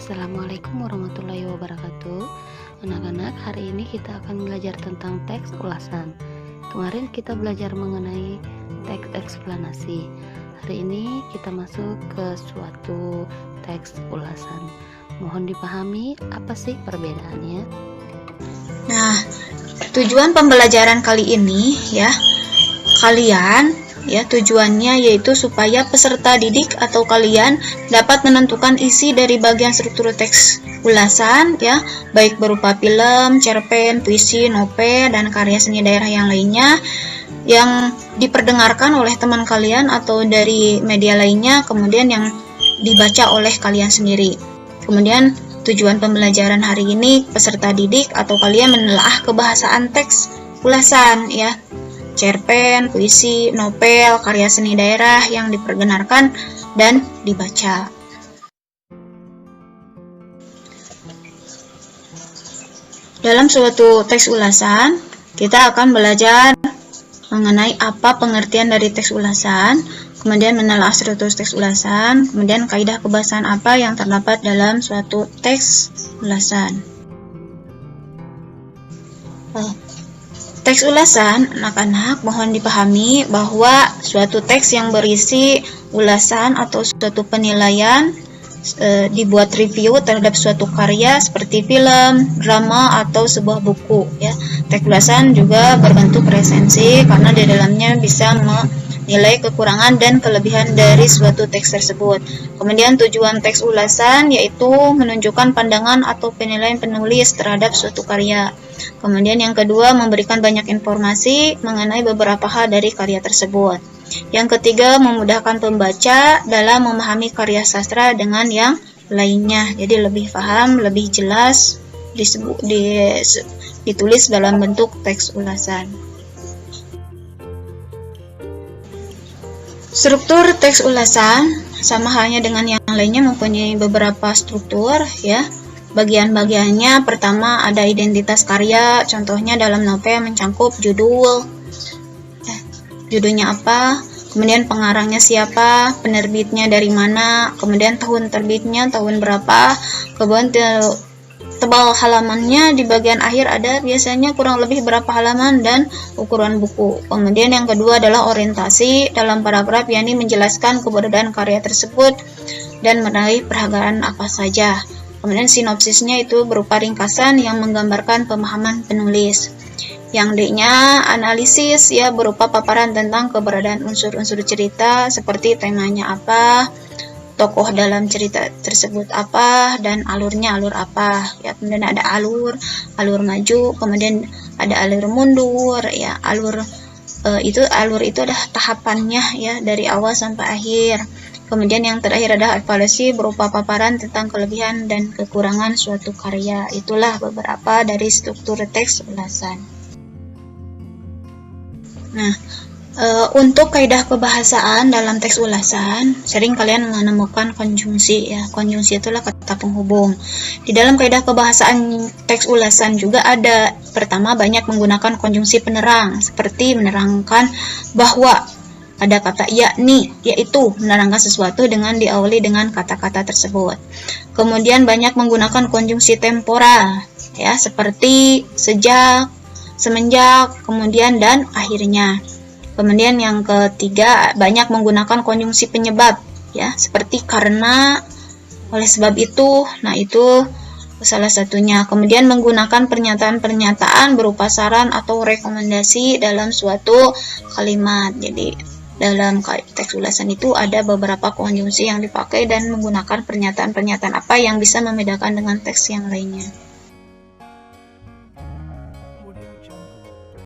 Assalamualaikum warahmatullahi wabarakatuh. Anak-anak, hari ini kita akan belajar tentang teks ulasan. Kemarin kita belajar mengenai teks eksplanasi. Hari ini kita masuk ke suatu teks ulasan. Mohon dipahami apa sih perbedaannya? Nah, tujuan pembelajaran kali ini tujuannya yaitu supaya peserta didik atau kalian dapat menentukan isi dari bagian struktur teks ulasan baik berupa film, cerpen, puisi, novel, dan karya seni daerah yang lainnya yang diperdengarkan oleh teman kalian atau dari media lainnya, kemudian yang dibaca oleh kalian sendiri. Kemudian tujuan pembelajaran hari ini peserta didik atau kalian menelaah kebahasaan teks ulasan cerpen, puisi, novel, karya seni daerah yang diperdengarkan dan dibaca. Dalam suatu teks ulasan, kita akan belajar mengenai apa pengertian dari teks ulasan, kemudian menelaah struktur teks ulasan, kemudian kaidah kebahasaan apa yang terdapat dalam suatu teks ulasan. Teks ulasan, anak-anak mohon dipahami bahwa suatu teks yang berisi ulasan atau suatu penilaian dibuat review terhadap suatu karya seperti film, drama, atau sebuah buku. Teks ulasan juga berbentuk resensi karena di dalamnya bisa menilai kekurangan dan kelebihan dari suatu teks tersebut. Kemudian tujuan teks ulasan yaitu menunjukkan pandangan atau penilaian penulis terhadap suatu karya. Kemudian yang kedua, memberikan banyak informasi mengenai beberapa hal dari karya tersebut. Yang ketiga, memudahkan pembaca dalam memahami karya sastra dengan yang lainnya. Jadi lebih paham, lebih jelas ditulis dalam bentuk teks ulasan. Struktur teks ulasan sama halnya dengan yang lainnya mempunyai beberapa struktur Bagian-bagiannya pertama ada identitas karya, contohnya dalam novel mencakup judulnya apa, kemudian pengarangnya siapa, penerbitnya dari mana, kemudian tahun terbitnya tahun berapa, kemudian tebal halamannya di bagian akhir ada biasanya kurang lebih berapa halaman dan ukuran buku. Kemudian yang kedua adalah orientasi dalam paragraf, yakni menjelaskan keberadaan karya tersebut dan meraih penghargaan apa saja. Kemudian sinopsisnya itu berupa ringkasan yang menggambarkan pemahaman penulis. Yang D-nya analisis berupa paparan tentang keberadaan unsur-unsur cerita seperti temanya apa, tokoh dalam cerita tersebut apa, dan alurnya alur apa. Kemudian ada alur maju, kemudian ada alur mundur. Alur itu adalah tahapannya dari awal sampai akhir. Kemudian yang terakhir adalah evaluasi berupa paparan tentang kelebihan dan kekurangan suatu karya. Itulah beberapa dari struktur teks ulasan. Nah, untuk kaidah kebahasaan dalam teks ulasan, sering kalian menemukan konjungsi. Konjungsi itulah kata penghubung. Di dalam kaidah kebahasaan teks ulasan juga ada, pertama, banyak menggunakan konjungsi penerang, seperti menerangkan bahwa, ada kata yakni, yaitu menerangkan sesuatu dengan diawali dengan kata-kata tersebut. Kemudian banyak menggunakan konjungsi temporal, seperti sejak, semenjak, kemudian, dan akhirnya. Kemudian yang ketiga, banyak menggunakan konjungsi penyebab, seperti karena, oleh sebab itu, itu salah satunya. Kemudian menggunakan pernyataan-pernyataan berupa saran atau rekomendasi dalam suatu kalimat. Jadi dalam teks ulasan itu ada beberapa konjungsi yang dipakai dan menggunakan pernyataan-pernyataan apa yang bisa membedakan dengan teks yang lainnya.